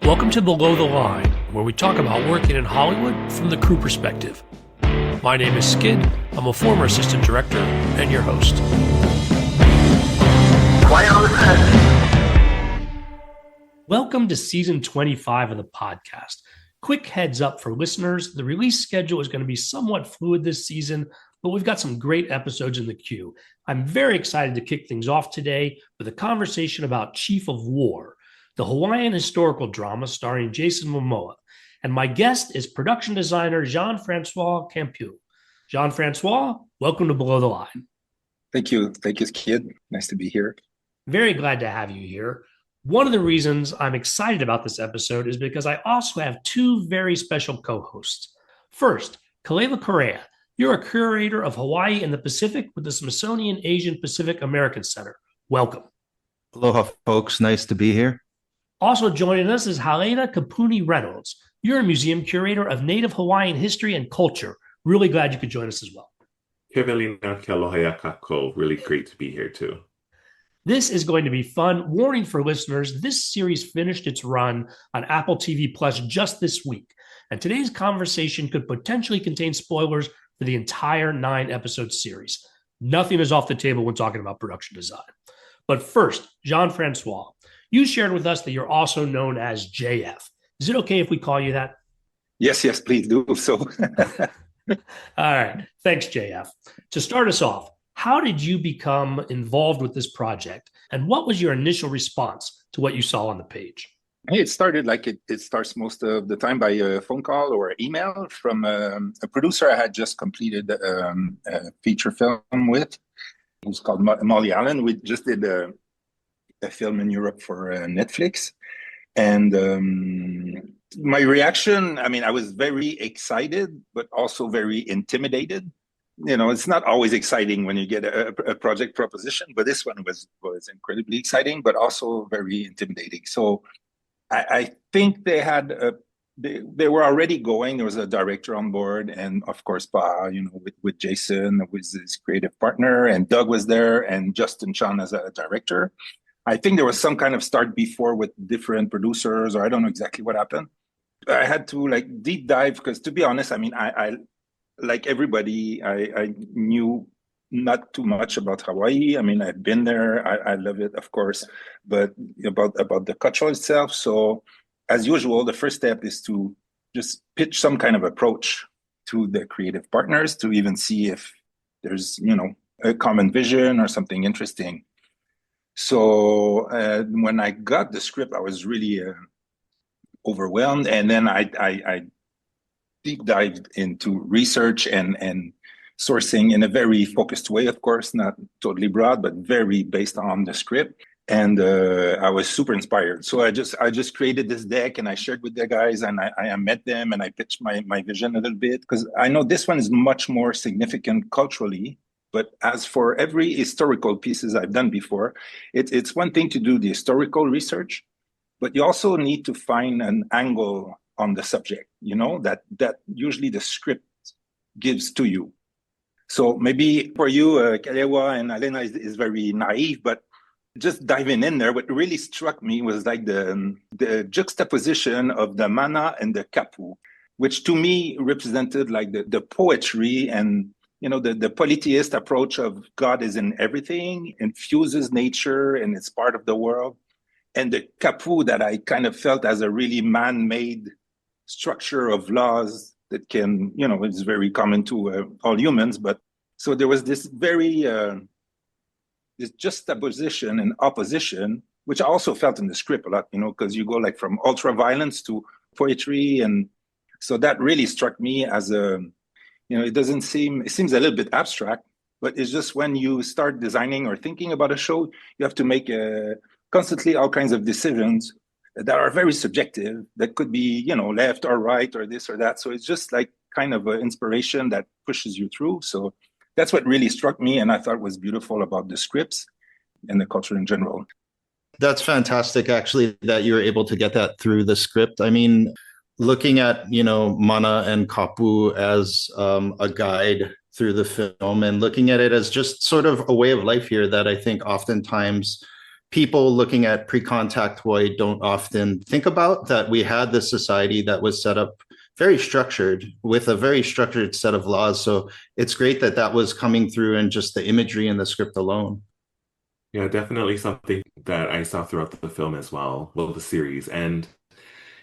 Welcome to Below the Line, where we talk about working in Hollywood from the crew perspective. My name is Skid. I'm a former assistant director and your host. Quiet on the set. Welcome to season 25 of the podcast. Quick heads up for listeners, the release schedule is going to be somewhat fluid this season, but we've got some great episodes in the queue. I'm very excited to kick things off today with a conversation about Chief of War, the Hawaiian historical drama starring Jason Momoa. And my guest is production designer Jean-François Campeau. Jean-François, welcome to Below the Line. Thank you. Thank you, Kid. Nice to be here. Very glad to have you here. One of the reasons I'm excited about this episode is because I also have two very special co-hosts. First, Kalewa Correa. You're a curator of Hawaii and the Pacific with the Smithsonian Asian Pacific American Center. Welcome. Aloha, folks. Nice to be here. Also joining us is Halena Kapuni-Reynolds. You're a museum curator of Native Hawaiian history and culture. Really glad you could join us as well. Kevelina Kealoha Kako. Really great to be here too. This is going to be fun. Warning for listeners, this series finished its run on Apple TV Plus just this week. And today's conversation could potentially contain spoilers for the entire 9-episode series. Nothing is off the table when talking about production design. But first, Jean-François, you shared with us that you're also known as JF. Is it okay if we call you that? Yes, please do so. All right. Thanks, JF. To start us off, how did you become involved with this project? And what was your initial response to what you saw on the page? Hey, it started like it starts most of the time by a phone call or email from a producer I had just completed a feature film with. It was called Molly Allen. We just did a film in Europe for Netflix. And my reaction, I was very excited, but also very intimidated. You know, it's not always exciting when you get a project proposition, but this one was incredibly exciting, but also very intimidating. So I think they had they were already going. There was a director on board, and of course, with Jason, with his creative partner, and Doug was there, and Justin Chan as a director. I think there was some kind of start before with different producers, or I don't know exactly what happened. I had to deep dive because, to be honest, I like everybody, I knew not too much about Hawaii. I've been there. I love it, of course, but about the culture itself. So as usual, the first step is to just pitch some kind of approach to the creative partners to even see if there's, a common vision or something interesting. So when I got the script, I was really overwhelmed. And then I deep dived into research and sourcing in a very focused way, of course, not totally broad, but very based on the script. And I was super inspired. So I just created this deck and I shared with the guys, and I met them and I pitched my vision a little bit, because I know this one is much more significant culturally. But as for every historical pieces I've done before, it's one thing to do the historical research, but you also need to find an angle on the subject, that usually the script gives to you. So maybe for you, Kalewa and Halena is very naive, but just diving in there, what really struck me was the juxtaposition of the mana and the kapu, which to me represented the poetry and the polytheist approach of God is in everything, infuses nature, and it's part of the world. And the kapu that I kind of felt as a really man-made structure of laws that can, it's very common to all humans. But so there was this very, this juxtaposition and opposition, which I also felt in the script a lot, because you go from ultra-violence to poetry. And so that really struck me as it seems a little bit abstract, but it's just when you start designing or thinking about a show, you have to make constantly all kinds of decisions that are very subjective, that could be, left or right or this or that. So it's just kind of an inspiration that pushes you through. So that's what really struck me, and I thought was beautiful about the scripts and the culture in general. That's fantastic, actually, that you're able to get that through the script. Looking at, mana and kapu as a guide through the film, and looking at it as just sort of a way of life here that I think oftentimes people looking at pre-contact Hawaii don't often think about, that we had this society that was set up very structured with a very structured set of laws. So it's great that that was coming through in just the imagery in the script alone. Yeah, definitely something that I saw throughout the film as well, well, the series. And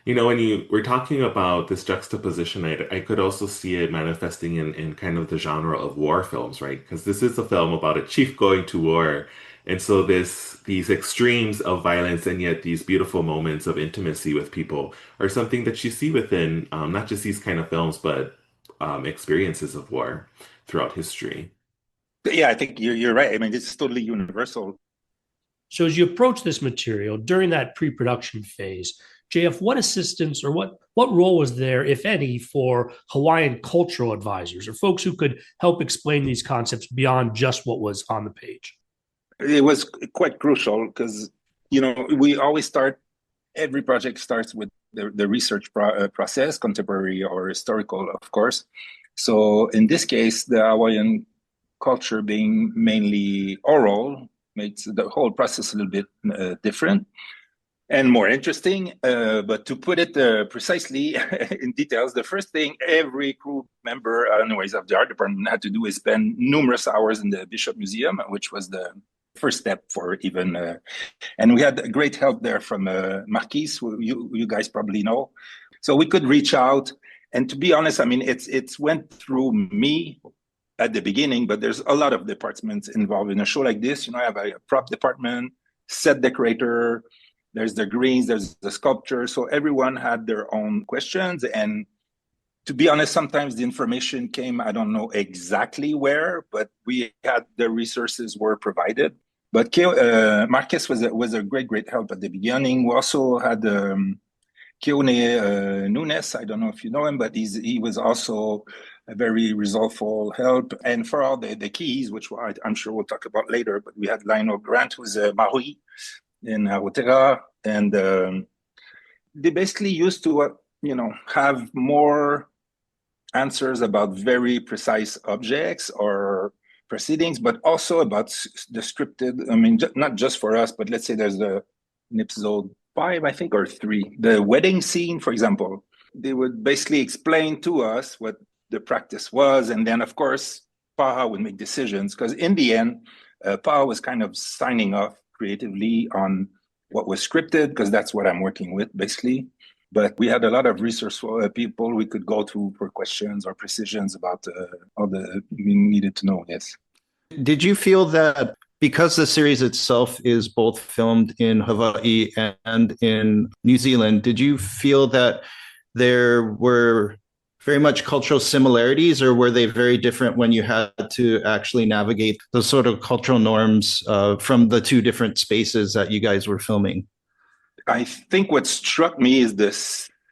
when you were talking about this juxtaposition, I could also see it manifesting in kind of the genre of war films, right? Because this is a film about a chief going to war. And so these extremes of violence and yet these beautiful moments of intimacy with people are something that you see within not just these kind of films, but experiences of war throughout history. Yeah, I think you're right. I mean, it's totally universal. So as you approach this material during that pre-production phase, JF, what assistance or what role was there, if any, for Hawaiian cultural advisors or folks who could help explain these concepts beyond just what was on the page? It was quite crucial because, we always every project starts with the research process, contemporary or historical, of course. So in this case, the Hawaiian culture being mainly oral makes the whole process a little bit different and more interesting. But to put it precisely in details, the first thing every crew member, anyways, of the art department had to do is spend numerous hours in the Bishop Museum, which was the first step for even, and we had great help there from Marquise, who you guys probably know. So we could reach out. And to be honest, I mean, it's went through me at the beginning, but there's a lot of departments involved in a show like this. I have a prop department, set decorator, there's the greens, there's the sculpture. So everyone had their own questions. And to be honest, sometimes the information came, I don't know exactly where, but we had the resources were provided. But Marquez was a great help at the beginning. We also had Keone Nunes. I don't know if you know him, but he was also a very resourceful help. And for all the keys, which I'm sure we'll talk about later, but we had Lionel Grant, who's a Maui in Aotearoa, and they basically used to, have more answers about very precise objects or proceedings, but also about the scripted. I mean, not just for us, but let's say there's the episode 5, I think, or 3, the wedding scene, for example. They would basically explain to us what the practice was, and then of course Paha would make decisions, because in the end Paha was kind of signing off creatively on what was scripted, because that's what I'm working with basically. But we had a lot of resourceful people we could go to for questions or precisions about all the we needed to know. Yes. Did you feel that because the series itself is both filmed in Hawaii and in New Zealand, did you feel that there were very much cultural similarities, or were they very different when you had to actually navigate those sort of cultural norms from the two different spaces that you guys were filming? I think what struck me is the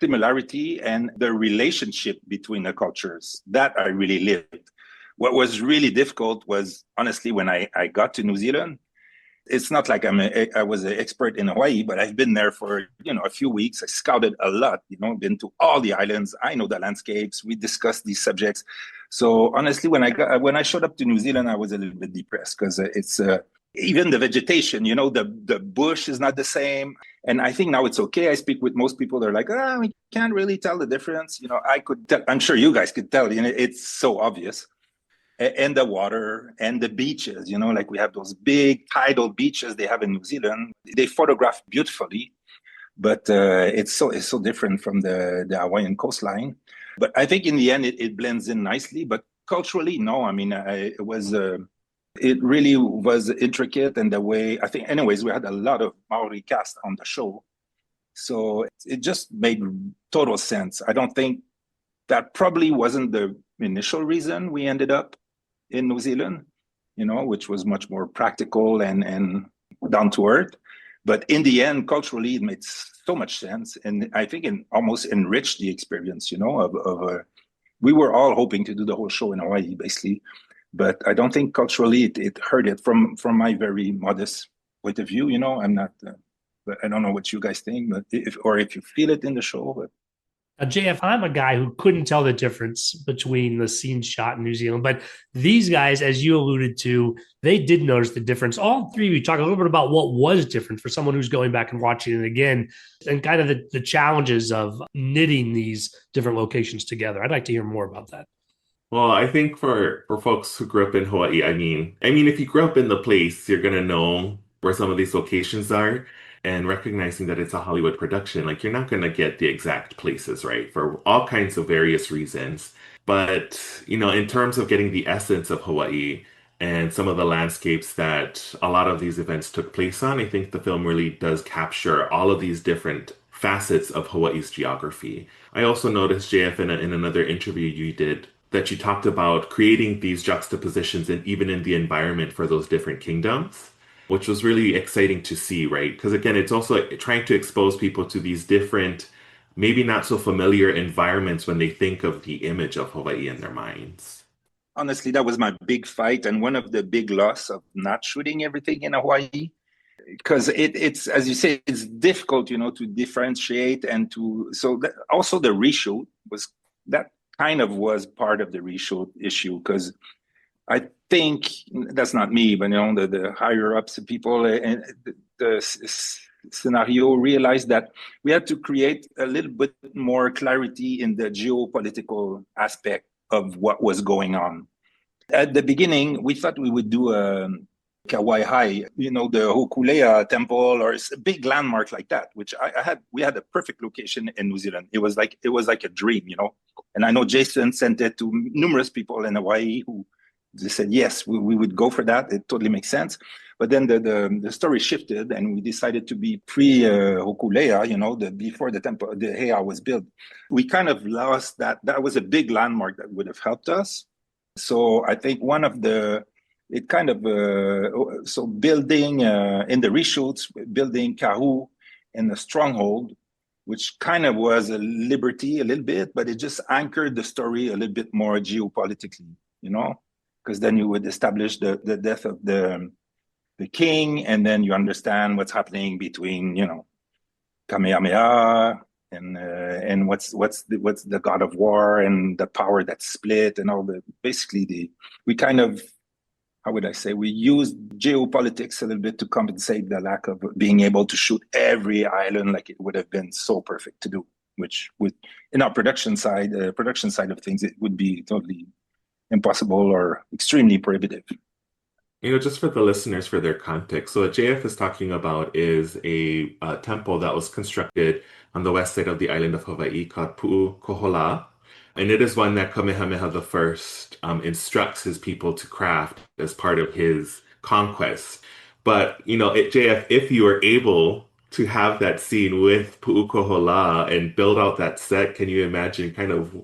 similarity and the relationship between the cultures that I really lived. What was really difficult was, honestly, when I got to New Zealand, it's not like I was an expert in Hawaii, but I've been there for, a few weeks. I scouted a lot, been to all the islands. I know the landscapes. We discussed these subjects. So honestly, when I showed up to New Zealand, I was a little bit depressed because it's even the vegetation, the bush is not the same. And I think now it's okay. I speak with most people. They're like, we can't really tell the difference. I could tell. I'm sure you guys could tell. It's so obvious. And the water and the beaches, like we have those big tidal beaches they have in New Zealand. They photograph beautifully, but it's so different from the Hawaiian coastline. But I think in the end it blends in nicely. But culturally, no. I mean, it really was intricate, and the way I think. Anyways, we had a lot of Maori cast on the show, so it just made total sense. I don't think that probably wasn't the initial reason we ended up in New Zealand, which was much more practical and down to earth. But in the end, culturally, it made so much sense. And I think it almost enriched the experience, we were all hoping to do the whole show in Hawaii, basically. But I don't think culturally it hurt it from my very modest point of view. I'm not, but I don't know what you guys think, but if you feel it in the show. But JF, I'm a guy who couldn't tell the difference between the scenes shot in New Zealand, but these guys, as you alluded to, they did notice the difference. All three of you talk a little bit about what was different for someone who's going back and watching it again, and kind of the challenges of knitting these different locations together. I'd like to hear more about that. Well, I think for folks who grew up in Hawaii, I mean, if you grew up in the place, you're gonna know where some of these locations are, and recognizing that it's a Hollywood production, like you're not gonna get the exact places right for all kinds of various reasons. But, in terms of getting the essence of Hawaii and some of the landscapes that a lot of these events took place on, I think the film really does capture all of these different facets of Hawaii's geography. I also noticed, JF, in another interview you did, that you talked about creating these juxtapositions and even in the environment for those different kingdoms, which was really exciting to see, right? Because again, it's also trying to expose people to these different, maybe not so familiar environments when they think of the image of Hawaii in their minds. Honestly, that was my big fight and one of the big loss of not shooting everything in Hawaii. Because it's, as you say, it's difficult, to differentiate and also the reshoot was that kind of was part of the reshoot issue, because I think that's not me, but the higher ups people and the scenario realized that we had to create a little bit more clarity in the geopolitical aspect of what was going on. At the beginning, we thought we would do a Kauai, the Hokulea temple or a big landmark like that, which we had a perfect location in New Zealand. It was like a dream, And I know Jason sent it to numerous people in Hawaii who they said, yes, we would go for that. It totally makes sense. But then the story shifted and we decided to be pre-Hokulea, before the temple, the Heiau was built. We kind of lost that. That was a big landmark that would have helped us. So I think one of it kind of, so building in the reshoots, building Kahu in the stronghold, which kind of was a liberty a little bit, but it just anchored the story a little bit more geopolitically, because then you would establish the death of the king, and then you understand what's happening between, Kamehameha and what's the god of war and the power that's split and all we kind of, how would I say, we used geopolitics a little bit to compensate the lack of being able to shoot every island like it would have been so perfect to do, which in our production side of things, it would be totally impossible or extremely prohibitive. Just for the listeners, for their context, so what JF is talking about is a temple that was constructed on the west side of the island of Hawaii called Pu'ukohola. And it is one that Kamehameha I instructs his people to craft as part of his conquest. But, JF, if you were able to have that scene with Pu'ukohola and build out that set, can you imagine kind of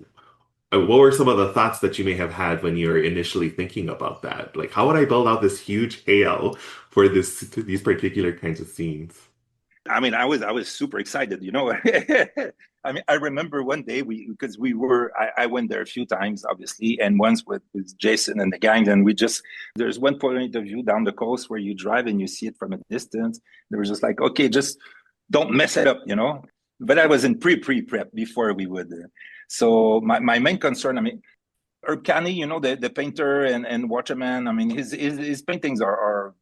what were some of the thoughts that you may have had when you were initially thinking about that? Like, how would I build out this huge heiau for these particular kinds of scenes? I mean, I was super excited, I mean, I remember one day I went there a few times, obviously, and once with Jason and the gang, and there's one point of view down the coast where you drive and you see it from a distance. There was just like, okay, just don't mess it up, But I was in pre-prep before we would. So my main concern, I mean, Herb Kani, the painter and waterman, I mean, his paintings are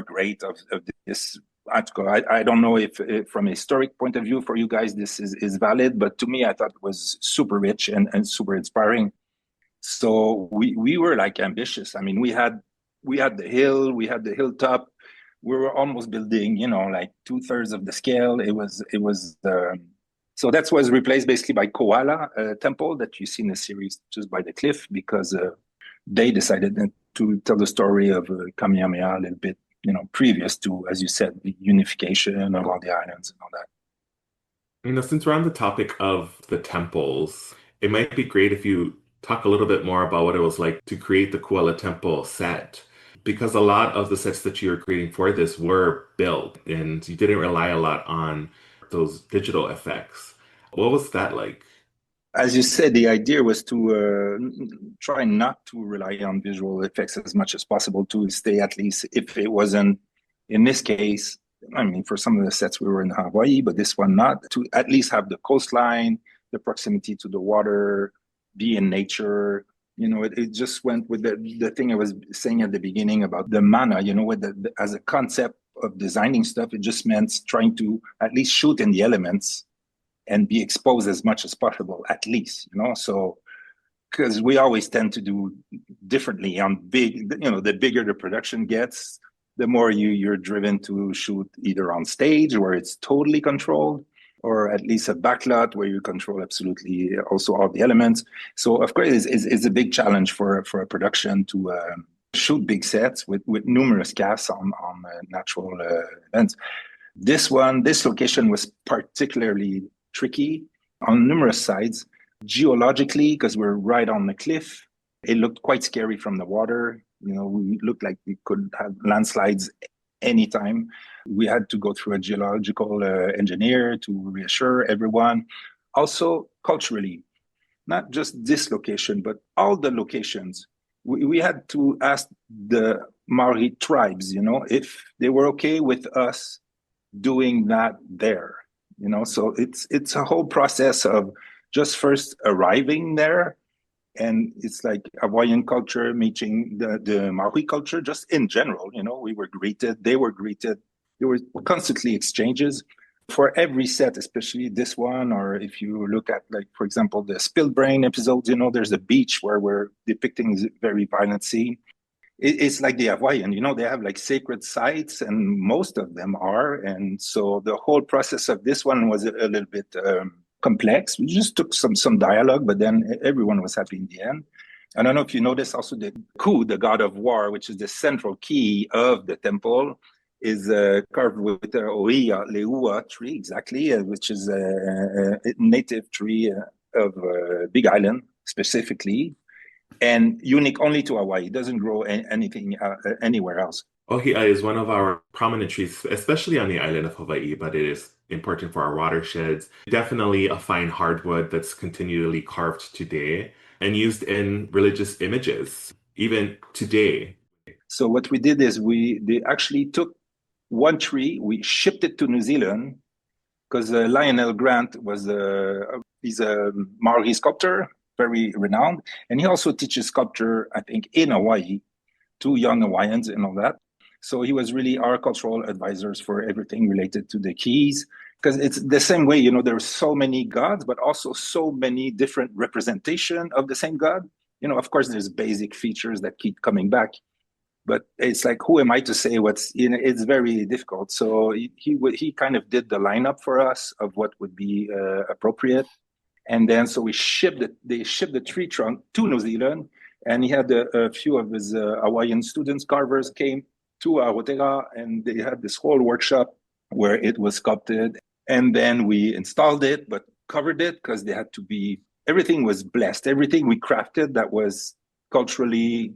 great of this article. I don't know if from a historic point of view for you guys this is valid, but to me I thought it was super rich and super inspiring. So we were like ambitious. I mean, we had the hilltop. We were almost building, like 2/3 of the scale. It was so that was replaced basically by Koala temple that you see in the series just by the cliff, because they decided to tell the story of Kamehameha a little bit, previous to, as you said, the unification of all the islands and all that. Since we're on the topic of the temples, it might be great if you talk a little bit more about what it was like to create the Koala Temple set, because a lot of the sets that you were creating for this were built and you didn't rely a lot on those digital effects. What was that like? As you said, the idea was to try not to rely on visual effects as much as possible, to stay, at least if it wasn't, in this case, I mean, for some of the sets we were in Hawaii, but this one not, to at least have the coastline, the proximity to the water, be in nature. It just went with the thing I was saying at the beginning about the mana, as a concept of designing stuff, it just meant trying to at least shoot in the elements and be exposed as much as possible, at least, so because we always tend to do differently on big, the bigger the production gets, the more you're driven to shoot either on stage where it's totally controlled, or at least a backlot where you control absolutely also all the elements. So of course, it's a big challenge for a production to shoot big sets with numerous casts on natural events. This location was particularly tricky on numerous sides. Geologically, because we're right on the cliff, it looked quite scary from the water. We looked like we could have landslides anytime. We had to go through a geological engineer to reassure everyone. Also, culturally, not just this location, but all the locations. We had to ask the Maori tribes, if they were okay with us doing that there. So it's a whole process of just first arriving there, and it's like Hawaiian culture meeting the Maori culture just in general. We were greeted, they were greeted. There were constantly exchanges for every set, especially this one. Or if you look at, like, for example, the Spilled Brain episodes, there's a beach where we're depicting a very violent scene. It's like the Hawaiian, they have like sacred sites, and most of them are. And so the whole process of this one was a little bit complex. We just took some dialogue, but then everyone was happy in the end. I don't know if you notice also the Ku, the god of war, which is the central key of the temple, is carved with the Oia Leua tree, exactly, which is a native tree of Big Island specifically, and unique only to Hawaii. It doesn't grow anything anywhere else. Ohia is one of our prominent trees, especially on the island of Hawaii, but it is important for our watersheds. Definitely a fine hardwood that's continually carved today and used in religious images, even today. So what we did is they actually took one tree, we shipped it to New Zealand, because Lionel Grant he's a Maori sculptor, very renowned, and he also teaches sculpture, I think, in Hawaii to young Hawaiians and all that. So he was really our cultural advisors for everything related to the keys, because it's the same way, there are so many gods, but also so many different representation of the same god. Of course, there's basic features that keep coming back, but it's like, who am I to say what's, it's very difficult. So he kind of did the lineup for us of what would be appropriate. And then, so they shipped the tree trunk to New Zealand, and he had a few of his Hawaiian students, carvers, came to Aotearoa, and they had this whole workshop where it was sculpted. And then we installed it, but covered it, because they had to be, everything was blessed. Everything we crafted that was culturally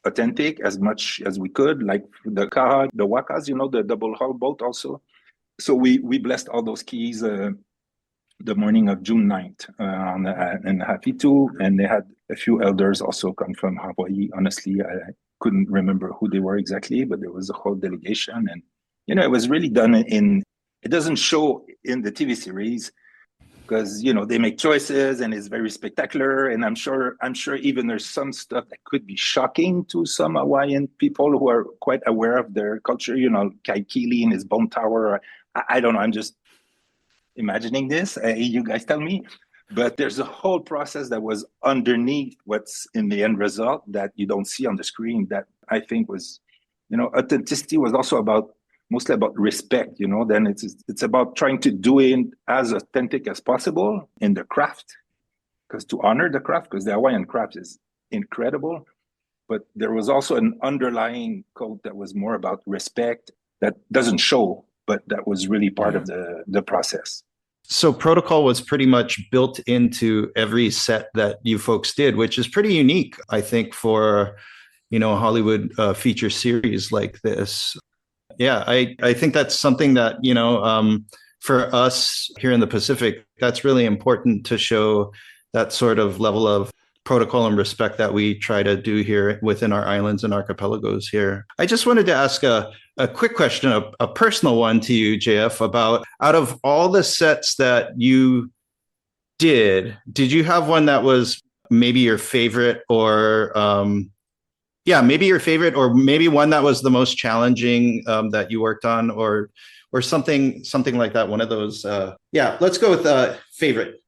authentic as much as we could, like the kaha, the wakas, the double hull boat also. So we blessed all those keys the morning of June 9th in Hafitu, and they had a few elders also come from Hawaii. Honestly, I couldn't remember who they were exactly, but there was a whole delegation, and it was really done it doesn't show in the TV series, because they make choices and it's very spectacular, and I'm sure even there's some stuff that could be shocking to some Hawaiian people who are quite aware of their culture, Kaikili in his bone tower. I don't know, I'm just imagining this, you guys tell me, but there's a whole process that was underneath what's in the end result that you don't see on the screen, that I think was, authenticity was also mostly about respect, then it's about trying to do it as authentic as possible in the craft, because to honor the craft, because the Hawaiian craft is incredible, but there was also an underlying code that was more about respect that doesn't show, but that was really part of the process. So protocol was pretty much built into every set that you folks did, which is pretty unique, I think, for, a Hollywood feature series like this. Yeah, I think that's something that, for us here in the Pacific, that's really important to show that sort of level of protocol and respect that we try to do here within our islands and archipelagos here. I just wanted to ask a quick question, a personal one to you, JF, about, out of all the sets that you Did you have one that was maybe your favorite, or maybe your favorite, or maybe one that was the most challenging that you worked on, or something like that? One of those. Let's go with favorite.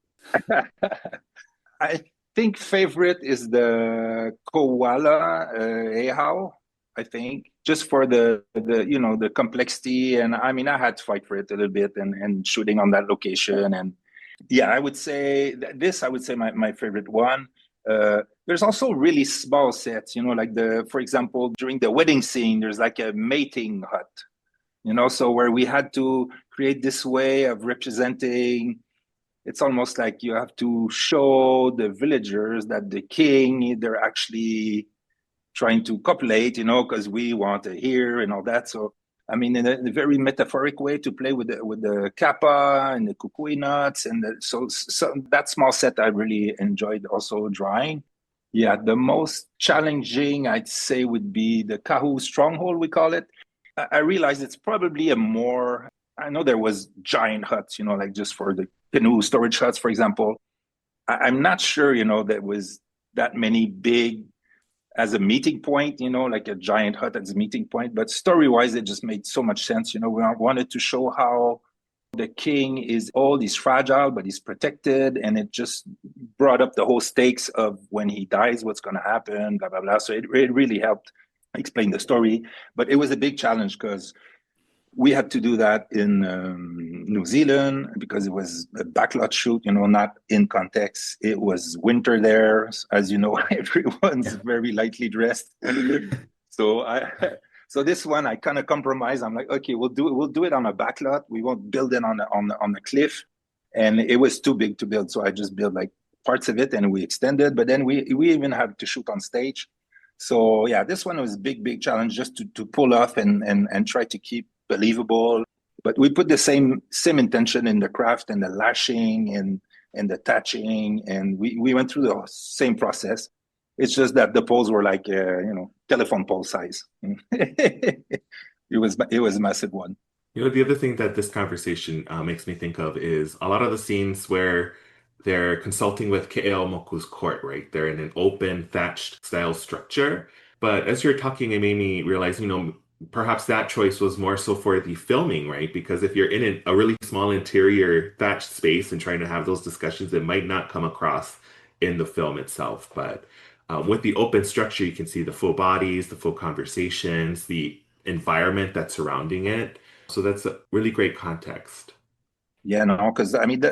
I think favorite is the koala ehau. I think just for the complexity, and I mean I had to fight for it a little bit, and shooting on that location, and yeah, I would say my favorite one. There's also really small sets, like for example, during the wedding scene, there's like a mating hut, so where we had to create this way of representing. It's almost like you have to show the villagers that the king, they're actually trying to copulate, because we want to hear and all that. So, I mean, in a very metaphoric way to play with the kappa and the kukui nuts. And so that small set I really enjoyed also drawing. Yeah, the most challenging, I'd say, would be the Kahu stronghold, we call it. I realized it's probably I know there was giant huts, like just for the canoe storage huts, for example. I'm not sure, there was that many big as a meeting point, like a giant hut as a meeting point. But story-wise, it just made so much sense. We wanted to show how the king is old, he's fragile, but he's protected. And it just brought up the whole stakes of when he dies, what's going to happen, blah, blah, blah. So it really helped explain the story. But it was a big challenge because we had to do that in New Zealand because it was a backlot shoot, not in context. It was winter there. As you know, everyone's very lightly dressed. So this one, I kind of compromised. I'm like, okay, we'll do it on a backlot. We won't build it on the cliff. And it was too big to build. So I just built like parts of it and we extended. But then we even had to shoot on stage. So yeah, this one was a big challenge just to pull off and try to keep believable. But we put the same intention in the craft and the lashing and the attaching, and we went through the same process. It's just that the poles were like telephone pole size. It was a massive one. The other thing that this conversation makes me think of is a lot of the scenes where they're consulting with Ke'eaumoku's court, right? They're in an open thatched style structure. But as you're talking, it made me realize, perhaps that choice was more so for the filming, right? Because if you're in a really small interior thatched space and trying to have those discussions, it might not come across in the film itself. But with the open structure, you can see the full bodies, the full conversations, the environment that's surrounding it. So that's a really great context. Yeah, no, because I mean,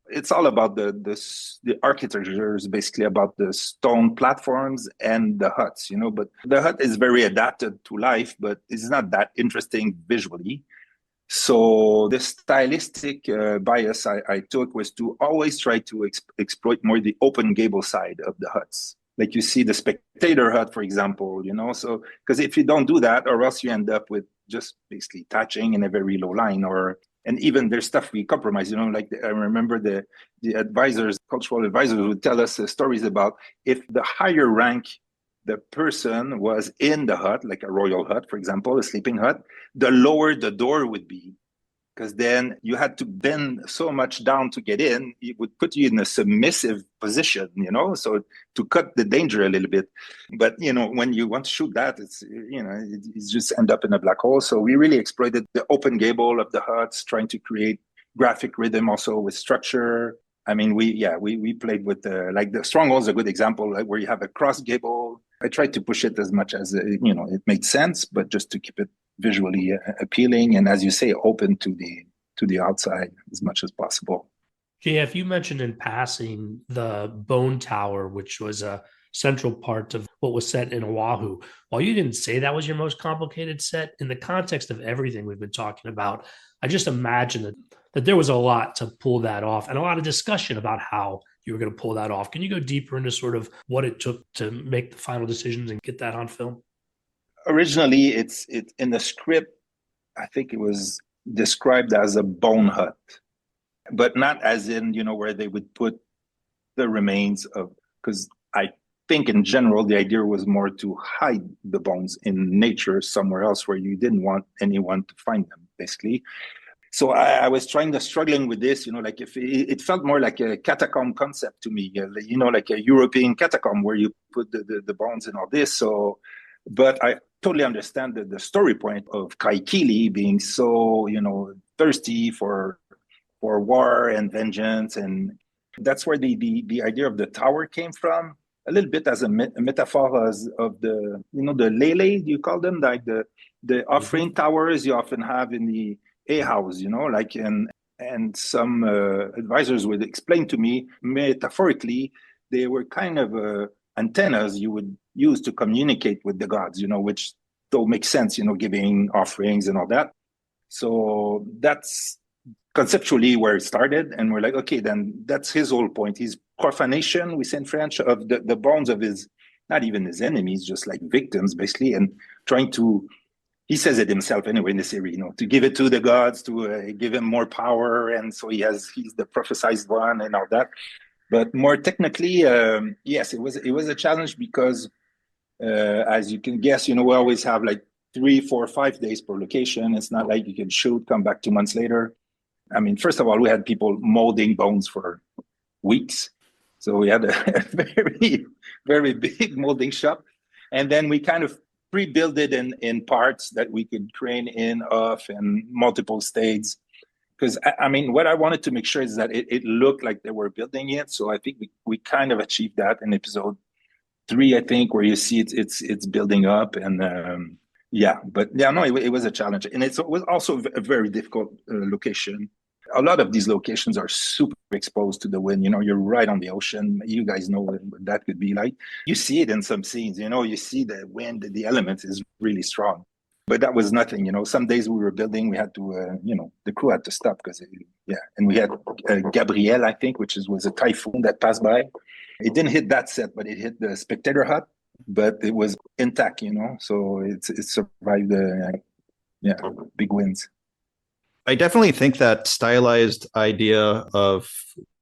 it's all about the architecture is basically about the stone platforms and the huts, but the hut is very adapted to life, but it's not that interesting visually. So the stylistic bias I took was to always try to exploit more the open gable side of the huts. Like you see the spectator hut, for example, so because if you don't do that, or else you end up with just basically touching in a very low line, and even there's stuff we compromise, like I remember the advisors, cultural advisors would tell us stories about if the higher rank the person was in the hut, like a royal hut, for example, a sleeping hut, the lower the door would be. Because then you had to bend so much down to get in, it would put you in a submissive position, so to cut the danger a little bit. But, when you want to shoot that, it's just end up in a black hole. So we really exploited the open gable of the huts, trying to create graphic rhythm also with structure. I mean, we played with the stronghold is a good example, like where you have a cross gable. I tried to push it as much as, it made sense, but just to keep it visually appealing and, as you say, open to the outside as much as possible. JF, you mentioned in passing the Bone Tower, which was a central part of what was set in Oahu. While you didn't say that was your most complicated set, in the context of everything we've been talking about, I just imagine that there was a lot to pull that off and a lot of discussion about how you were going to pull that off. Can you go deeper into sort of what it took to make the final decisions and get that on film? Originally, it's in the script, I think it was described as a bone hut, but not as in, where they would put the remains of, because I think in general, the idea was more to hide the bones in nature somewhere else where you didn't want anyone to find them, basically. So I was struggling with this, like if it felt more like a catacomb concept to me, like a European catacomb where you put the bones and all this. So, but I totally understand the story point of Kaikili being so, thirsty for war and vengeance. And that's where the idea of the tower came from, a little bit as a metaphor of the, the lele, you call them, like the offering towers you often have in the A house, like, and some advisors would explain to me metaphorically, they were kind of antennas you would use to communicate with the gods, which don't make sense, giving offerings and all that. So that's conceptually where it started. And we're like, okay, then that's his whole point. His profanation, we say in French, of the bones of his, not even his enemies, just like victims, basically, and trying to, he says it himself anyway in the series, to give it to the gods, to give him more power. And so he's the prophesized one and all that. But more technically, yes, it was a challenge because, as you can guess, we always have like 3, 4, 5 days per location. It's not like you can shoot, come back 2 months later. I mean, first of all, we had people molding bones for weeks. So we had a very, very big molding shop. And then we kind of pre-built it in parts that we could crane in, off, and multiple states. Because, I mean, what I wanted to make sure is that it looked like they were building it. So I think we kind of achieved that in episode 3, I think, where you see it's building up. And it was a challenge. And it was also a very difficult location. A lot of these locations are super exposed to the wind. You're right on the ocean. You guys know what that could be like. You see it in some scenes, you see the wind, the elements is really strong. But that was nothing, Some days we were building, we had to, the crew had to stop because, And we had Gabrielle, I think, which was a typhoon that passed by. It didn't hit that set, but it hit the spectator hut. But it was intact, So it survived big winds. I definitely think that stylized idea of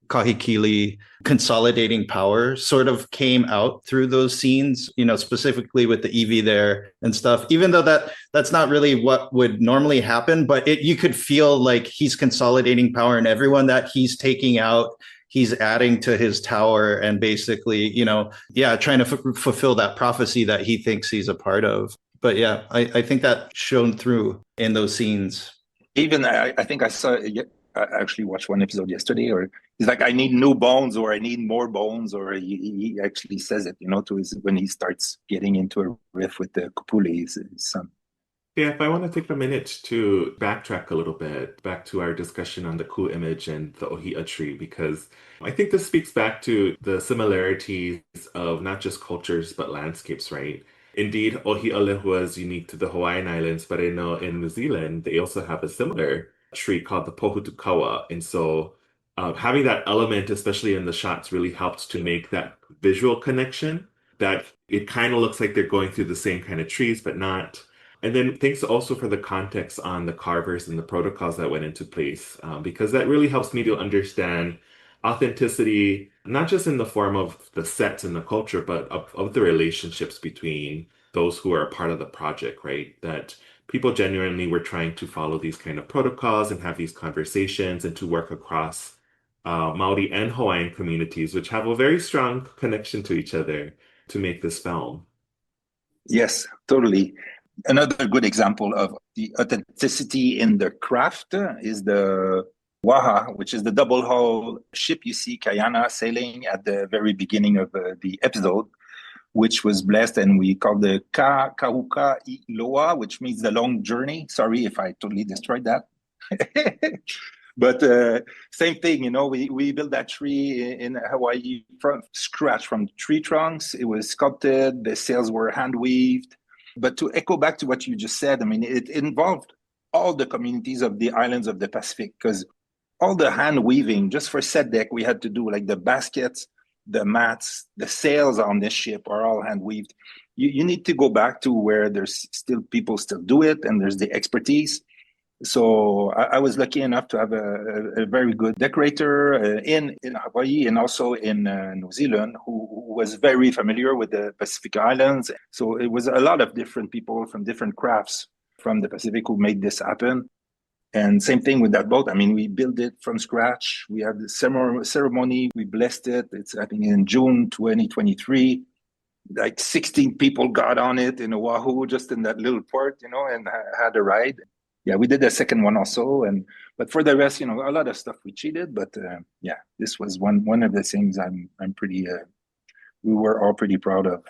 Kahikili consolidating power sort of came out through those scenes, specifically with the Eevee there and stuff, even though that's not really what would normally happen, but you could feel like he's consolidating power in everyone that he's taking out. He's adding to his tower and basically, trying to fulfill that prophecy that he thinks he's a part of. But yeah, I think that shone through in those scenes. Even I think I actually watched one episode yesterday, or he's like, I need new bones, or I need more bones, or he actually says it, to when he starts getting into a riff with the Kupule, his son. Yeah, if I want to take a minute to backtrack a little bit, back to our discussion on the Ku image and the Ohia tree, because I think this speaks back to the similarities of not just cultures, but landscapes, right? Indeed, Ohi'alehua is unique to the Hawaiian Islands, but I know in New Zealand, they also have a similar tree called the Pohutukawa. And so having that element, especially in the shots, really helped to make that visual connection, that it kind of looks like they're going through the same kind of trees, but not. And then thanks also for the context on the carvers and the protocols that went into place, because that really helps me to understand authenticity, not just in the form of the sets and the culture, but of the relationships between those who are a part of the project, right? That people genuinely were trying to follow these kind of protocols and have these conversations and to work across Maori and Hawaiian communities, which have a very strong connection to each other to make this film. Yes, totally. Another good example of the authenticity in the craft is the Waha, which is the double hull ship you see Kayana sailing at the very beginning of the episode, which was blessed, and we call the Kahuka Iloa, which means the long journey. Sorry if I totally destroyed that. But same thing, we built that tree in Hawaii from scratch, from tree trunks. It was sculpted, the sails were hand weaved. But to echo back to what you just said, I mean, it involved all the communities of the islands of the Pacific, because all the hand weaving, just for set deck, we had to do like the baskets, the mats, the sails on this ship are all hand weaved. You need to go back to where there's still people still do it, and there's the expertise. So I was lucky enough to have a very good decorator in Hawaii and also in New Zealand who was very familiar with the Pacific Islands. So it was a lot of different people from different crafts from the Pacific who made this happen. And same thing with that boat. I mean, we built it from scratch. We had the ceremony. We blessed it. It's, I think, in June 2023. Like 16 people got on it in Oahu, just in that little port, and had a ride. Yeah, we did a second one also. But for the rest, a lot of stuff we cheated. But yeah, this was one of the things I'm pretty. We were all pretty proud of.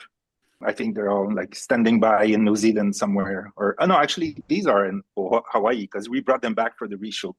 I think they're all like standing by in New Zealand somewhere. Or no, actually, these are in Hawaii because we brought them back for the reshoot.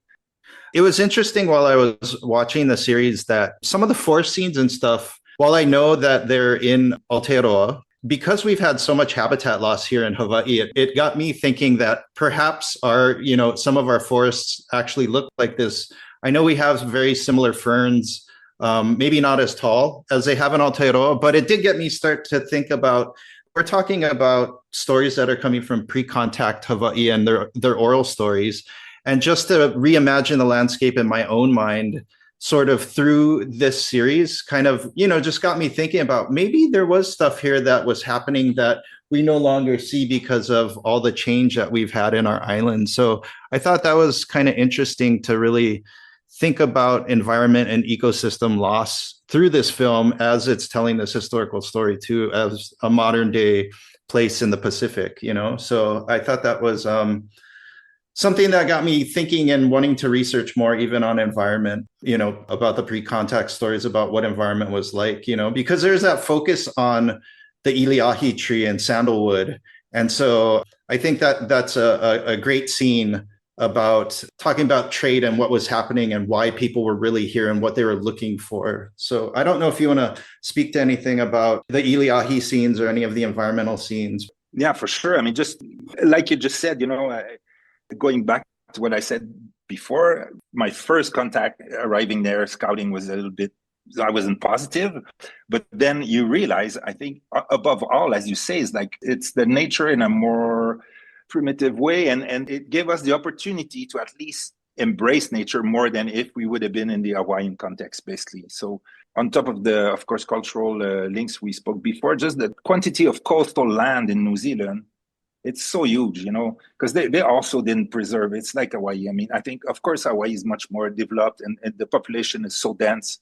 It was interesting while I was watching the series that some of the forest scenes and stuff, while I know that they're in Aotearoa, because we've had so much habitat loss here in Hawaii, it got me thinking that perhaps some of our forests actually look like this. I know we have very similar ferns, maybe not as tall as they have in Aotearoa, but it did get me start to think about, we're talking about stories that are coming from pre-contact Hawaii and their oral stories. And just to reimagine the landscape in my own mind, sort of through this series, kind of, just got me thinking about maybe there was stuff here that was happening that we no longer see because of all the change that we've had in our island. So I thought that was kind of interesting to really think about environment and ecosystem loss through this film as it's telling this historical story too, as a modern day place in the Pacific, So I thought that was something that got me thinking and wanting to research more even on environment, about the pre-contact stories about what environment was like, because there's that focus on the iliahi tree and sandalwood. And so I think that that's a great scene about talking about trade and what was happening and why people were really here and what they were looking for. So I don't know if you want to speak to anything about the iliahi scenes or any of the environmental scenes. Yeah, for sure. I mean, just like you just said, going back to what I said before, my first contact arriving there, scouting was a little bit, I wasn't positive. But then you realize, I think above all, as you say, is like it's the nature in a more primitive way. And it gave us the opportunity to at least embrace nature more than if we would have been in the Hawaiian context, basically. So on top of the, of course, cultural links we spoke before, just the quantity of coastal land in New Zealand, it's so huge, because they also didn't preserve. It's like Hawaii. I mean, I think, of course, Hawaii is much more developed and the population is so dense.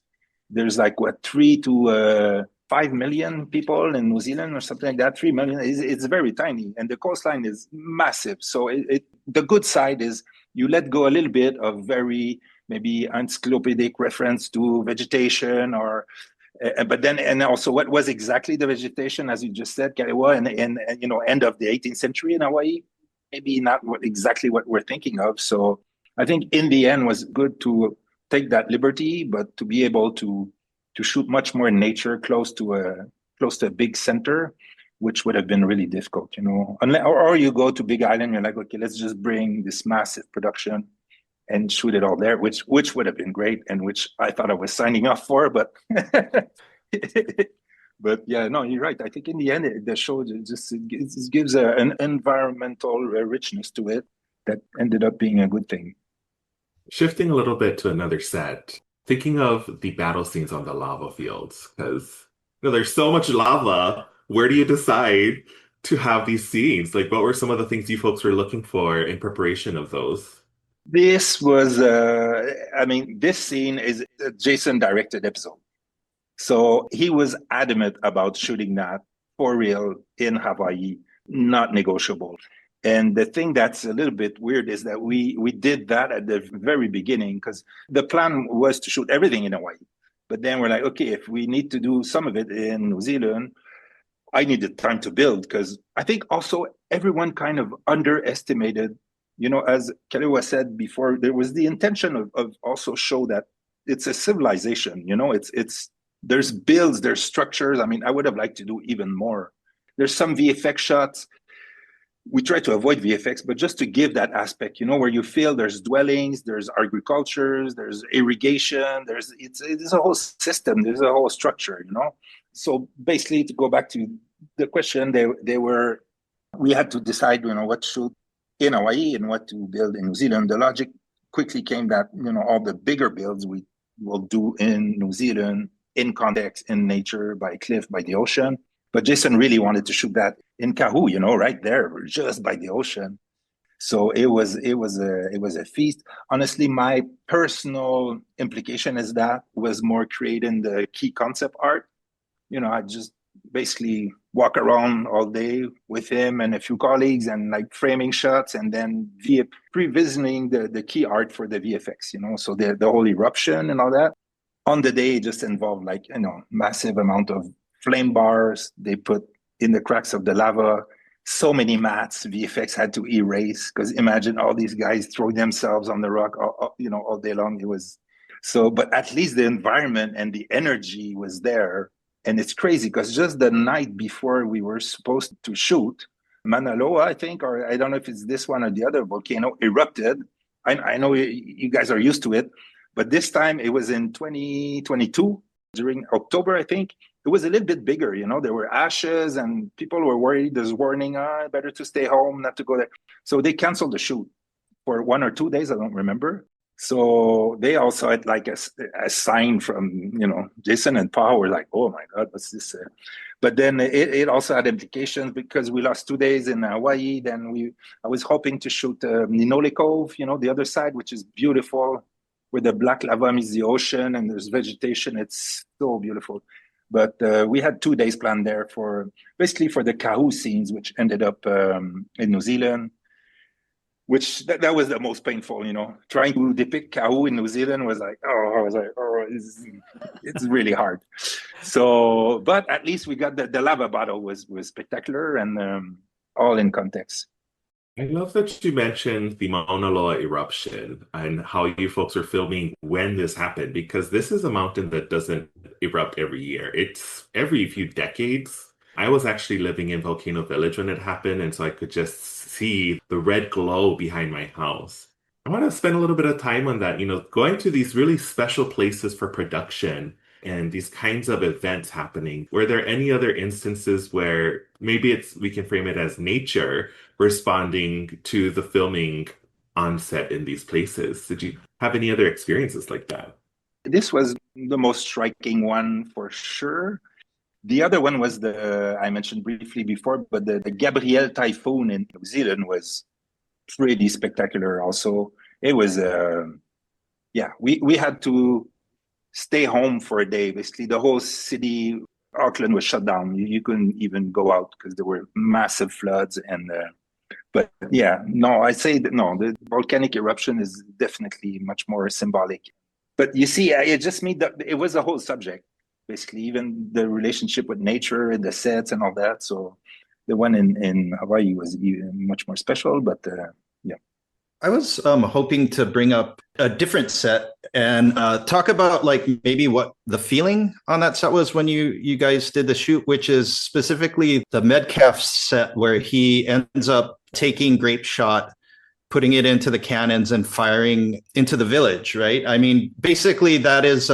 There's like, 3 to 5 million people in New Zealand or something like that. 3 million, it's very tiny. And the coastline is massive. So the good side is you let go a little bit of very maybe encyclopedic reference to vegetation or but then, and also what was exactly the vegetation, as you just said, Kalewa, and end of the 18th century in Hawaii, maybe not exactly what we're thinking of. So I think in the end was good to take that liberty, but to be able to shoot much more in nature, close to a big center, which would have been really difficult, or you go to Big Island, you're like, okay, let's just bring this massive production and shoot it all there, which would have been great, and which I thought I was signing up for, but but yeah, no, you're right. I think in the end, the show just gives an environmental richness to it that ended up being a good thing. Shifting a little bit to another set, thinking of the battle scenes on the lava fields, because there's so much lava. Where do you decide to have these scenes? Like, what were some of the things you folks were looking for in preparation of those? This was, this scene is a Jason directed episode. So he was adamant about shooting that for real in Hawaii, not negotiable. And the thing that's a little bit weird is that we did that at the very beginning because the plan was to shoot everything in Hawaii. But then we're like, okay, if we need to do some of it in New Zealand, I needed time to build because I think also everyone kind of underestimated, as Kalewa said before, there was the intention of also show that it's a civilization, there's builds, there's structures. I mean, I would have liked to do even more. There's some VFX shots. We try to avoid VFX, but just to give that aspect, where you feel there's dwellings, there's agricultures, there's irrigation, it's a whole system, there's a whole structure, So basically, to go back to the question, we had to decide, what to shoot in Hawaii and what to build in New Zealand. The logic quickly came that, all the bigger builds we will do in New Zealand, in context, in nature, by cliff, by the ocean. But Jason really wanted to shoot that in Kahu, right there, just by the ocean. So it was a feast. Honestly, my personal implication is that was more creating the key concept art. I just basically walk around all day with him and a few colleagues and like framing shots and then pre-visioning the key art for the VFX, so the whole eruption and all that. On the day, it just involved like, massive amount of flame bars. They put in the cracks of the lava so many mats VFX had to erase, because imagine all these guys throw themselves on the rock all day long. It was so, but at least the environment and the energy was there. And it's crazy because just the night before we were supposed to shoot, Mauna Loa, I think, or I don't know if it's this one or the other volcano, erupted. I know you guys are used to it, but this time it was in 2022 during October, I think. It was a little bit bigger, there were ashes and people were worried. There's warning, better to stay home, not to go there. So they canceled the shoot for 1 or 2 days, I don't remember. So they all saw it like a sign from, Jason and Paul were like, oh my God, what's this? But then it also had implications because we lost 2 days in Hawaii. Then I was hoping to shoot Ninole Cove, the other side, which is beautiful, where the black lava meets the ocean and there's vegetation. It's so beautiful. But we had 2 days planned there for the Kahu scenes, which ended up in New Zealand. Which that was the most painful, trying to depict Kahu in New Zealand was like, it's really hard. So, but at least we got the lava battle was spectacular and all in context. I love that you mentioned the Mauna Loa eruption and how you folks are filming when this happened, because this is a mountain that doesn't erupt every year. It's every few decades. I was actually living in Volcano Village when it happened, and so I could just see the red glow behind my house. I want to spend a little bit of time on that, going to these really special places for production and these kinds of events happening. Were there any other instances where maybe we can frame it as nature responding to the filming on set in these places? Did you have any other experiences like that? This was the most striking one for sure. The other one was I mentioned briefly before, but the Gabrielle typhoon in New Zealand was pretty spectacular also. It was, we had to stay home for a day. Basically, the whole city, Auckland, was shut down. You couldn't even go out because there were massive floods. But I say that no, the volcanic eruption is definitely much more symbolic. But you see, it just made it was a whole subject. Basically, even the relationship with nature and the sets and all that. So the one in Hawaii was even much more special, but I was hoping to bring up a different set and talk about like maybe what the feeling on that set was when you guys did the shoot, which is specifically the Metcalf set where he ends up taking grape shot, putting it into the cannons and firing into the village, right? I mean, basically that is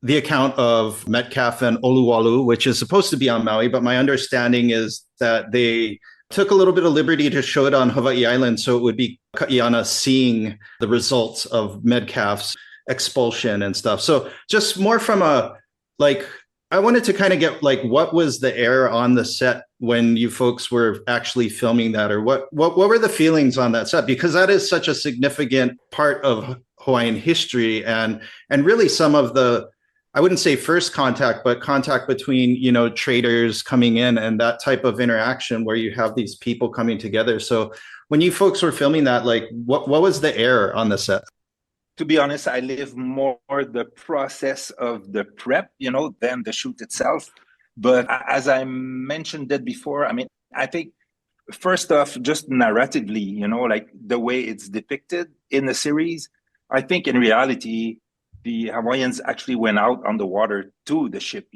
the account of Metcalf and Oluwalu, which is supposed to be on Maui, but my understanding is that they took a little bit of liberty to show it on Hawaii Island, so it would be Kaiana seeing the results of Metcalf's expulsion and stuff. So just more from I wanted to kind of get like, what was the air on the set when you folks were actually filming that, or what were the feelings on that set? Because that is such a significant part of Hawaiian history and really some of the, I wouldn't say first contact, but contact between, traders coming in and that type of interaction where you have these people coming together. So when you folks were filming that, like what was the air on the set? To be honest, I live more the process of the prep, than the shoot itself. But as I mentioned that before, I mean, I think first off, just narratively, like the way it's depicted in the series, I think in reality, the Hawaiians actually went out on the water to the ship,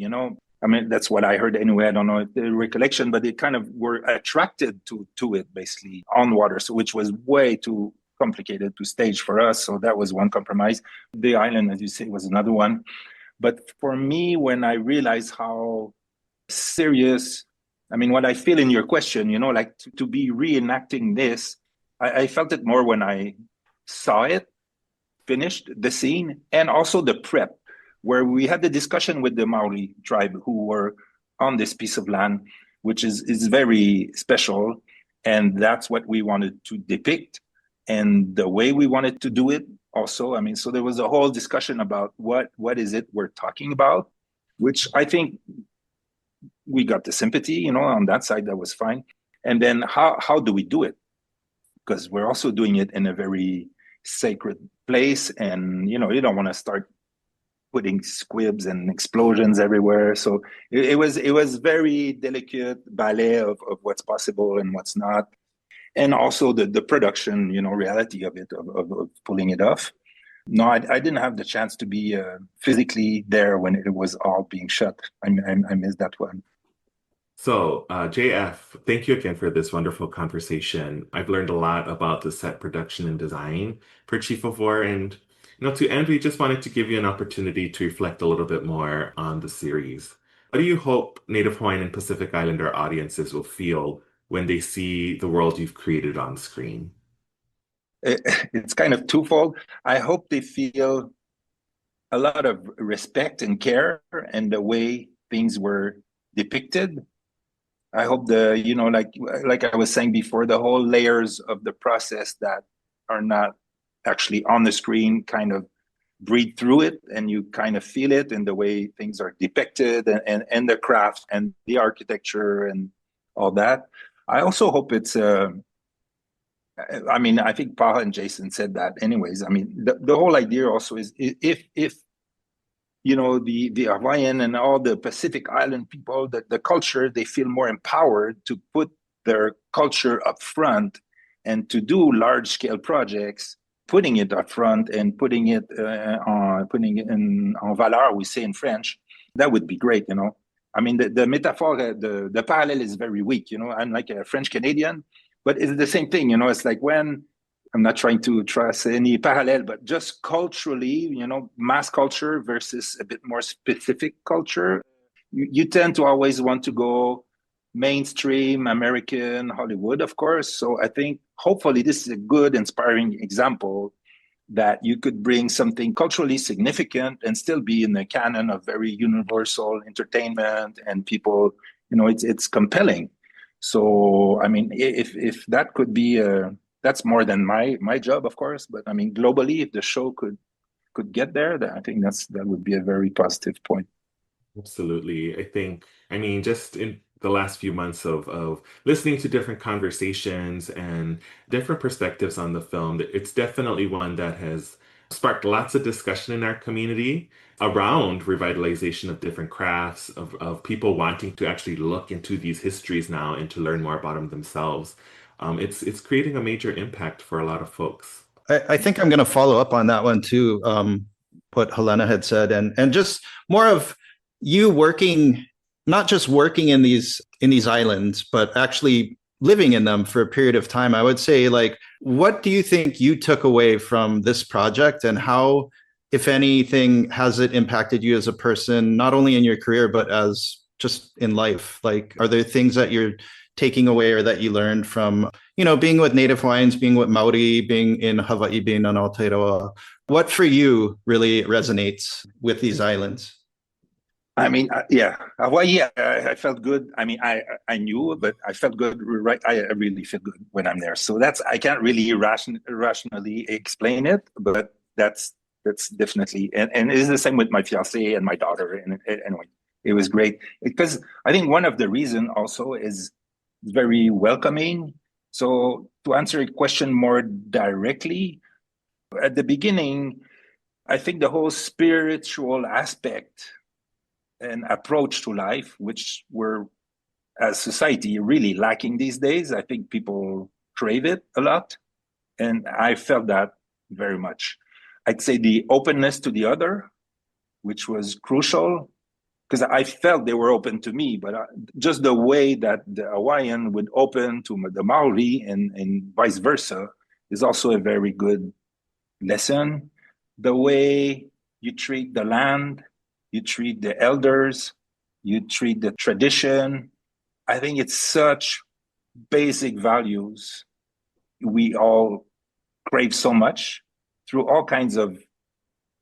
I mean, that's what I heard anyway. I don't know if the recollection, but they kind of were attracted to it basically on water, so which was way too complicated to stage for us. So that was one compromise. The island, as you say, was another one. But for me, when I realized how serious, I mean, what I feel in your question, like to be reenacting this, I felt it more when I saw it, finished the scene, and also the prep, where we had the discussion with the Maori tribe who were on this piece of land, which is very special. And that's what we wanted to depict and the way we wanted to do it also. I mean, so there was a whole discussion about what is it we're talking about, which I think we got the sympathy, on that side. That was fine. And then how do we do it? Because we're also doing it in a very sacred place, and you don't want to start putting squibs and explosions everywhere. So it was very delicate ballet of what's possible and what's not, and also the production, reality of it, of pulling it off. No, I didn't have the chance to be physically there when it was all being shot. I missed that one. So, JF, thank you again for this wonderful conversation. I've learned a lot about the set production and design for Chief of War. And, to end, we just wanted to give you an opportunity to reflect a little bit more on the series. What do you hope Native Hawaiian and Pacific Islander audiences will feel when they see the world you've created on screen? It's kind of twofold. I hope they feel a lot of respect and care and the way things were depicted. I hope like I was saying before, the whole layers of the process that are not actually on the screen kind of breathe through it, and you kind of feel it in the way things are depicted, and the craft and the architecture and all that. I also hope it's I mean, I think Paul and Jason said that anyways. I mean, the whole idea also is if the Hawaiian and all the Pacific Island people, the culture, they feel more empowered to put their culture up front and to do large scale projects, putting it up front and putting it en valeur, we say in French. That would be great, I mean, the metaphor, the parallel is very weak, I'm like a French Canadian, but it's the same thing, it's like when, I'm not trying to trace any parallel, but just culturally, mass culture versus a bit more specific culture. You tend to always want to go mainstream, American, Hollywood, of course. So I think hopefully this is a good, inspiring example that you could bring something culturally significant and still be in the canon of very universal entertainment, and people, it's compelling. So, I mean, if that could be that's more than my job, of course. But I mean, globally, if the show could get there, then I think that would be a very positive point. Absolutely. I mean, just in the last few months of listening to different conversations and different perspectives on the film, it's definitely one that has sparked lots of discussion in our community around revitalization of different crafts, of people wanting to actually look into these histories now and to learn more about them themselves. It's creating a major impact for a lot of folks. I think I'm going to follow up on that one too, what Halena had said, and just more of you working, not just working in these islands, but actually living in them for a period of time. I would say, like, what do you think you took away from this project, and how, if anything, has it impacted you as a person, not only in your career, but as just in life? Like, are there things that you're taking away or that you learned from, being with Native Hawaiians, being with Maori, being in Hawaii, being on Aotearoa? What for you really resonates with these islands? I mean, yeah, Hawaii, I felt good. I mean, I knew, but I felt good, right? I really feel good when I'm there. So I can't really rationally explain it, but that's definitely, and it's the same with my fiance and my daughter. And anyway, it was great because I think one of the reason also is very welcoming. So to answer your question more directly, at the beginning, I think the whole spiritual aspect and approach to life, which we're as society really lacking these days. I think people crave it a lot. And I felt that very much. I'd say the openness to the other, which was crucial, because I felt they were open to me, but just the way that the Hawaiian would open to the Maori and vice versa is also a very good lesson. The way you treat the land, you treat the elders, you treat the tradition. I think it's such basic values we all crave so much through all kinds of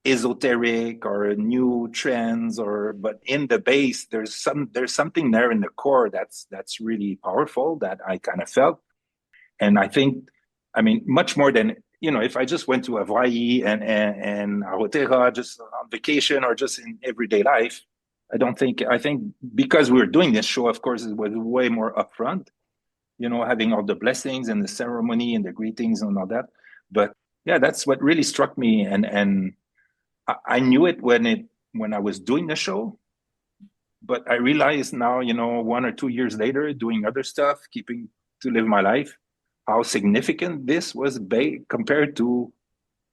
esoteric or new trends, but in the base, there's something there in the core that's really powerful that I kind of felt. And I think, I mean, much more than, if I just went to Hawaii and Aotearoa just on vacation or just in everyday life, I think because we were doing this show, of course, it was way more upfront, having all the blessings and the ceremony and the greetings and all that. But yeah, that's what really struck me. And I knew it when I was doing the show, but I realized now, 1 or 2 years later, doing other stuff, keeping to live my life, how significant this was compared to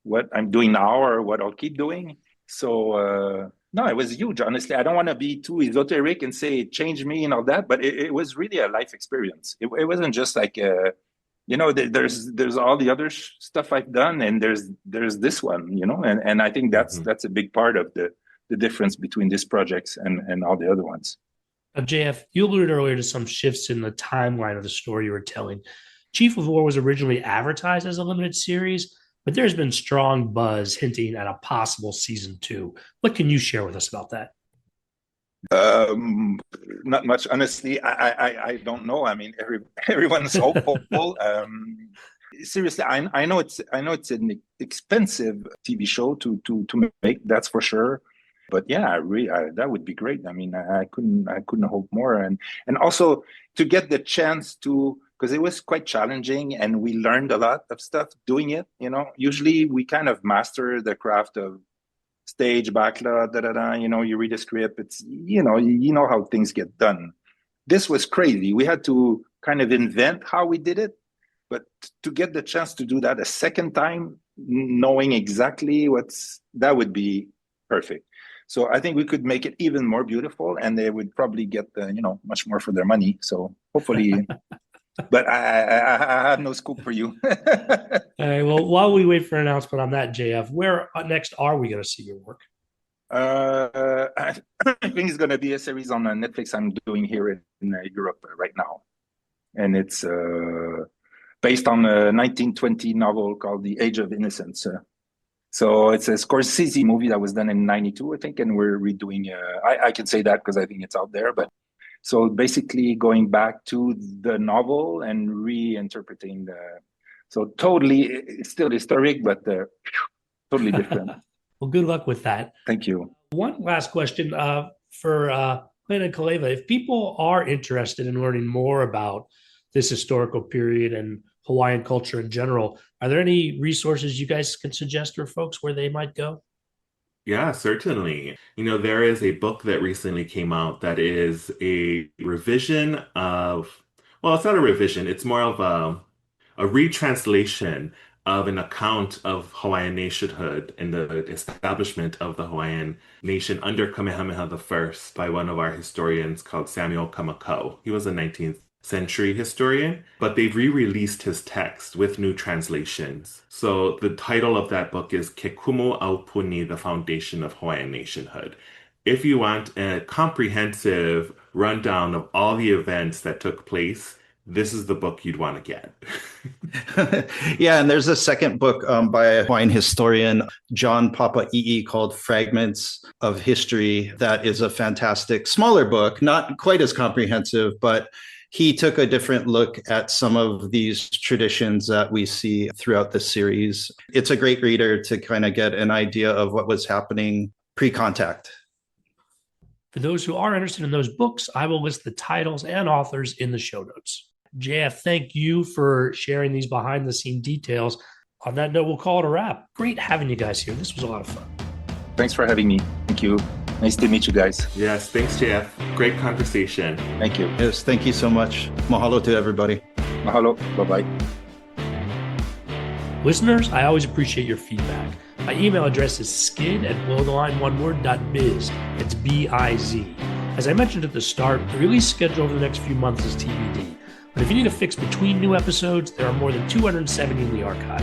what I'm doing now or what I'll keep doing. So, no, it was huge. Honestly, I don't want to be too esoteric and say it changed me and all that, but it was really a life experience. It wasn't just like, there's all the other stuff I've done, and there's this one, and I think that's a big part of the difference between these projects and all the other ones. Now, JF, you alluded earlier to some shifts in the timeline of the story you were telling. Chief of War was originally advertised as a limited series, but there's been strong buzz hinting at a possible season 2. What can you share with us about that? Not much, honestly. I don't know. I mean, everyone's hopeful. Seriously, I know it's an expensive TV show to make. That's for sure. But yeah, that would be great. I mean, I couldn't hope more, and also to get the chance to, because it was quite challenging, and we learned a lot of stuff doing it. Usually we kind of master the craft of stage, backlot, you read a script. It's you know how things get done. This was crazy. We had to kind of invent how we did it, but to get the chance to do that a second time, knowing exactly that would be perfect. So I think we could make it even more beautiful, and they would probably get much more for their money. So hopefully, but I have no scoop for you. All right. Well, while we wait for an announcement on that, JF, where next are we going to see your work? I think it's going to be a series on Netflix I'm doing here in Europe right now, and it's based on a 1920 novel called The Age of Innocence. So it's a Scorsese movie that was done in 92, I think, and we're redoing. I can say that because I think it's out there. But so basically going back to the novel and reinterpreting so totally, it's still historic, but totally different. Well, good luck with that. Thank you. One last question for Halena and Kalewa. If people are interested in learning more about this historical period and Hawaiian culture in general, are there any resources you guys can suggest for folks where they might go? Yeah, certainly. There is a book that recently came out that is a revision of, well, it's not a revision, it's more of a retranslation of an account of Hawaiian nationhood and the establishment of the Hawaiian nation under Kamehameha I by one of our historians called Samuel Kamako. He was a 19th century historian, but they've re-released his text with new translations. So the title of that book is Ke Kumu Aupuni, the Foundation of Hawaiian Nationhood. If you want a comprehensive rundown of all the events that took place, this is the book you'd want to get. Yeah, and there's a second book by a Hawaiian historian, John Papa'i'i, called Fragments of History. That is a fantastic, smaller book, not quite as comprehensive, but he took a different look at some of these traditions that we see throughout the series. It's a great reader to kind of get an idea of what was happening pre-contact. For those who are interested in those books, I will list the titles and authors in the show notes. JF, thank you for sharing these behind-the-scene details. On that note, we'll call it a wrap. Great having you guys here. This was a lot of fun. Thanks for having me. Thank you. Nice to meet you guys. Yes, thanks, JF. Great conversation. Thank you. Yes, thank you so much. Mahalo to everybody. Mahalo. Bye-bye. Listeners, I always appreciate your feedback. My email address is skid@blowtheline.biz. It's B-I-Z. As I mentioned at the start, the release schedule over the next few months is TBD. But if you need a fix between new episodes, there are more than 270 in the archive.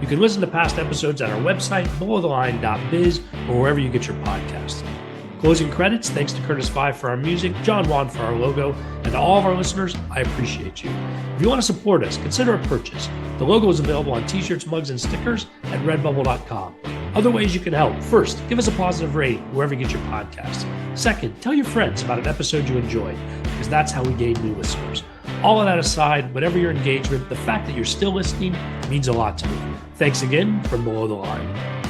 You can listen to past episodes at our website, blowtheline.biz, or wherever you get your podcasts. Closing credits, thanks to Curtis Five for our music, John Wan for our logo, and to all of our listeners, I appreciate you. If you want to support us, consider a purchase. The logo is available on t-shirts, mugs, and stickers at redbubble.com. Other ways you can help. First, give us a positive rating wherever you get your podcasts. Second, tell your friends about an episode you enjoyed, because that's how we gain new listeners. All of that aside, whatever your engagement, the fact that you're still listening means a lot to me. Thanks again from Below the Line.